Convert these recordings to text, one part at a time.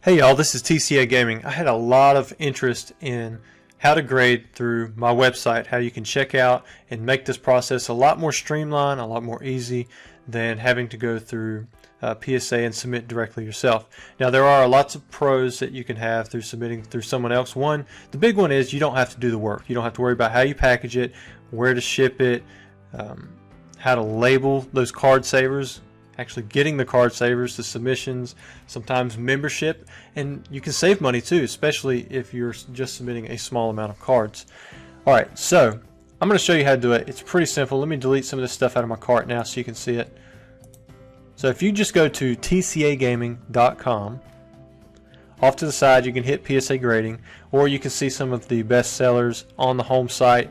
Hey y'all, this is TCA Gaming. I had a lot of interest in how to grade through my website, how you can check out and make this process a lot more streamlined, a lot more easy than having to go through PSA and submit directly yourself. Now there are lots of pros that you can have through submitting through someone else. The big one is you don't have to do the work. You don't have to worry about how you package it, where to ship it, how to label those card savers, actually getting the card savers, the submissions, sometimes membership, and you can save money too, especially if you're just submitting a small amount of cards. Alright, so I'm going to show you how to do it. It's pretty simple. Let me delete some of this stuff out of my cart now so you can see it. So if you just go to tcagaming.com, off to the side you can hit PSA grading, or you can see some of the best sellers on the home site.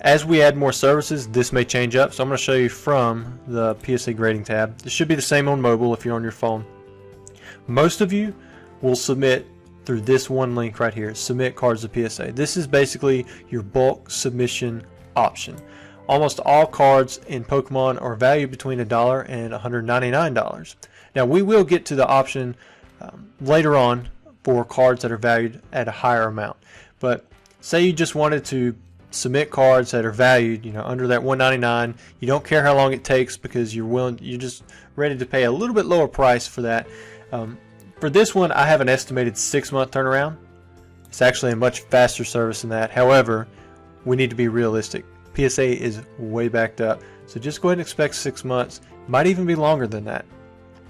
As we add more services, this may change up, so I'm going to show you from the PSA grading tab. This should be the same on mobile if you're on your phone. Most of you will submit through this one link right here, Submit Cards to PSA. This is basically your bulk submission option. Almost all cards in Pokemon are valued between $1 and $199. Now we will get to the option later on for cards that are valued at a higher amount. But say you just wanted to submit cards that are valued, under that $199. You don't care how long it takes because you're just ready to pay a little bit lower price for that. For this one, I have an estimated 6-month turnaround. It's actually a much faster service than that. However, we need to be realistic. PSA is way backed up, so just go ahead and expect 6 months. Might even be longer than that.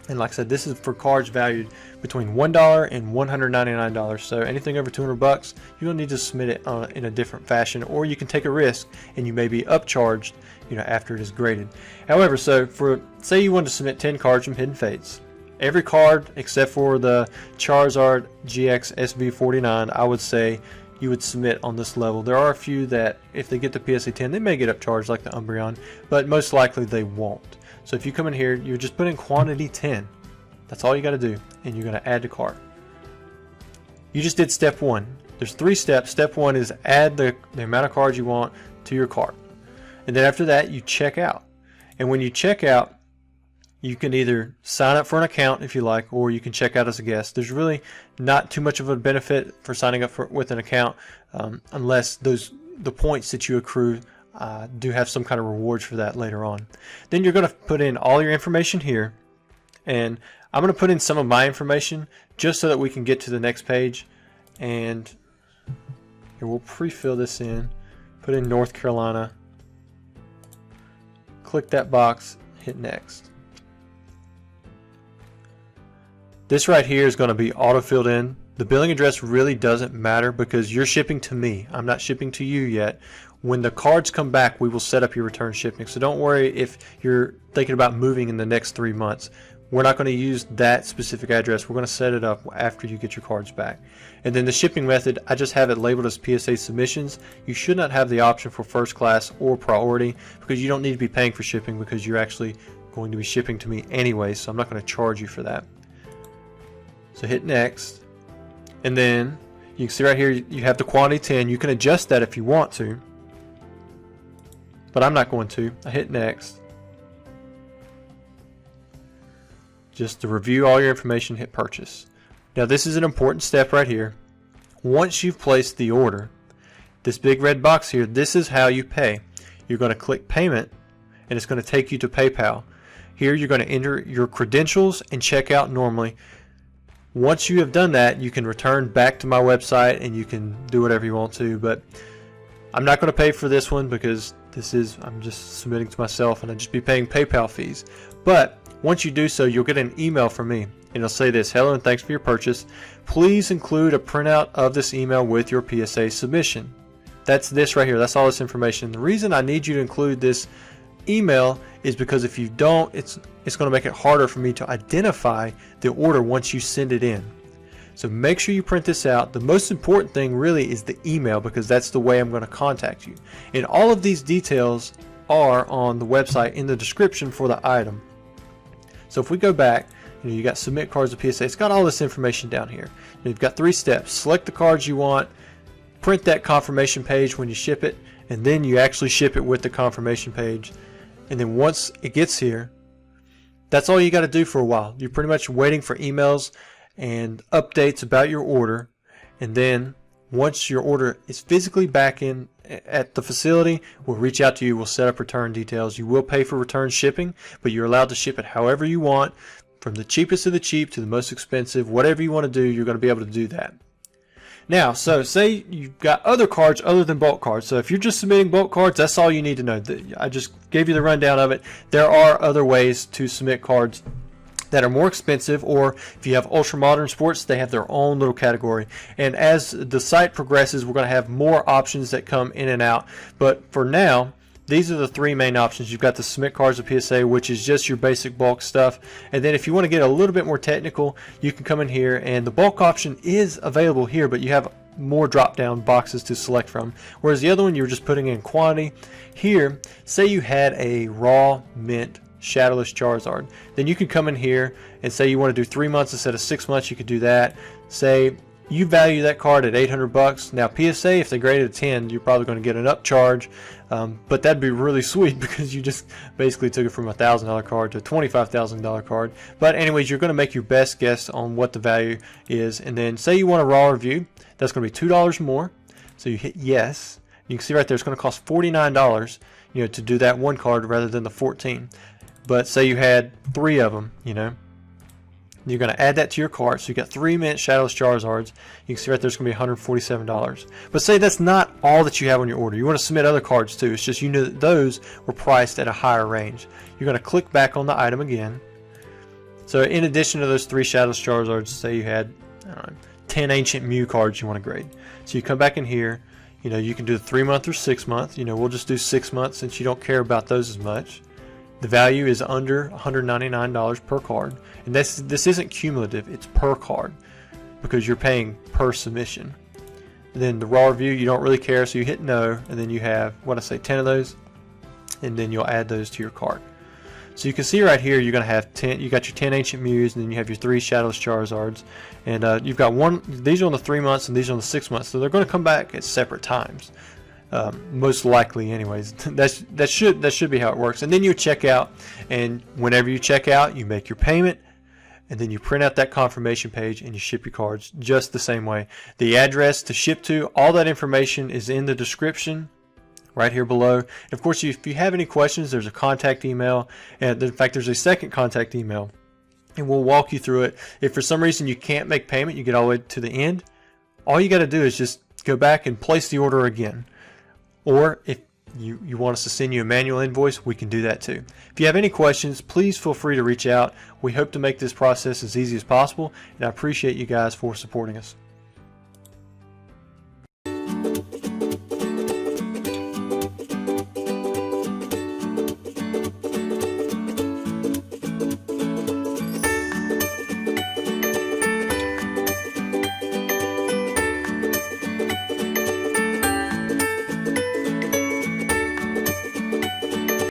And like I said, this is for cards valued between $1 and $199. So anything over $200, you'll need to submit it in a different fashion, or you can take a risk and you may be upcharged, after it is graded. However, so say you want to submit 10 cards from Hidden Fates, every card except for the Charizard GX SB49, I would say you would submit on this level. There are a few that if they get to PSA 10, they may get upcharged, like the Umbreon, but most likely they won't. So if you come in here, you just put in quantity 10. That's all you got to do, and you're going to add to cart. You just did step 1. There's 3 steps. Step 1 is add the amount of cards you want to your cart. And then after that, you check out. And when you check out, you can either sign up for an account if you like, or you can check out as a guest. There's really not too much of a benefit for signing up with an account unless the points that you accrue do have some kind of rewards for that later on. Then you're going to put in all your information here, and I'm going to put in some of my information just so that we can get to the next page. And here, we'll pre-fill this in, put in North Carolina, click that box, hit next. This right here is going to be auto-filled in. The billing address really doesn't matter because you're shipping to me. I'm not shipping to you yet. When the cards come back, we will set up your return shipping. So don't worry if you're thinking about moving in the next 3 months. We're not going to use that specific address. We're going to set it up after you get your cards back. And then the shipping method, I just have it labeled as PSA submissions. You should not have the option for first class or priority because you don't need to be paying for shipping because you're actually going to be shipping to me anyway. So I'm not going to charge you for that. So hit next. And then you can see right here you have the quantity 10. You can adjust that if you want to, but I'm not going to. I hit next. Just to review all your information, hit purchase. Now this is an important step right here. Once you've placed the order, this big red box here, this is how you pay. You're going to click payment and it's going to take you to PayPal. Here you're going to enter your credentials and check out normally. Once you have done that, you can return back to my website and you can do whatever you want to, but I'm not going to pay for this one because I'm just submitting to myself and I'll just be paying PayPal fees. But once you do so, you'll get an email from me and it'll say this: hello and thanks for your purchase. Please include a printout of this email with your PSA submission. That's this right here. That's all this information. The reason I need you to include this email is because if you don't, it's going to make it harder for me to identify the order once you send it in. So make sure you print this out. The most important thing really is the email because that's the way I'm going to contact you. And all of these details are on the website in the description for the item. So if we go back, you got submit cards to PSA. It's got all this information down here. You've got 3 steps. Select the cards you want, print that confirmation page when you ship it, and then you actually ship it with the confirmation page. And then once it gets here, that's all you got to do for a while. You're pretty much waiting for emails and updates about your order. And then once your order is physically back in at the facility, we'll reach out to you. We'll set up return details. You will pay for return shipping, but you're allowed to ship it however you want, from the cheapest of the cheap to the most expensive. Whatever you want to do, you're going to be able to do that. Now, so say you've got other cards other than bulk cards. So if you're just submitting bulk cards, that's all you need to know. I just gave you the rundown of it. There are other ways to submit cards that are more expensive, or if you have ultra modern sports, they have their own little category. And as the site progresses, we're going to have more options that come in and out. But for now, these are the three main options. You've got the submit cards of PSA, which is just your basic bulk stuff. And then if you want to get a little bit more technical, you can come in here, and the bulk option is available here, but you have more drop down boxes to select from. Whereas the other one, you're just putting in quantity. Here, say you had a raw mint Shadowless Charizard, then you can come in here and say you want to do 3 months instead of 6 months. You could do that. Say you value that card at $800. Now PSA, if they grade it a 10, you're probably going to get an upcharge, but that'd be really sweet because you just basically took it from a $1,000 card to a $25,000 card. But anyways, you're going to make your best guess on what the value is, and then say you want a raw review, that's going to be $2 more. So you hit yes. You can see right there it's going to cost $49, to do that one card rather than the 14. But say you had 3 of them, you're going to add that to your cart. So you got 3 mint Shadowless Charizards. You can see right there it's going to be $147. But say that's not all that you have on your order. You want to submit other cards too. It's just that those were priced at a higher range. You're going to click back on the item again. So in addition to those 3 Shadowless Charizards, say you had 10 Ancient Mew cards you want to grade. So you come back in here. You can do the 3 month or 6 month. We'll just do 6 months since you don't care about those as much. The value is under $199 per card, and this isn't cumulative, it's per card because you're paying per submission. And then the raw review, you don't really care, so you hit no, and then you have 10 of those, and then you'll add those to your cart. So you can see right here you're going to have 10. You got your 10 Ancient Mews, and then you have your 3 Shadowless Charizards, and you've got one. These are on the 3 months, and these are on the 6 months, so they're going to come back at separate times. Most likely anyways. that should be how it works. And then you check out, and whenever you check out, you make your payment, and then you print out that confirmation page and you ship your cards just the same way. The address to ship to, all that information is in the description right here below. And of course, if you have any questions, there's a contact email, and in fact there's a second contact email, and we'll walk you through it. If for some reason you can't make payment, you get all the way to the end, all you got to do is just go back and place the order again. Or if you want us to send you a manual invoice, we can do that too. If you have any questions, please feel free to reach out. We hope to make this process as easy as possible, and I appreciate you guys for supporting us.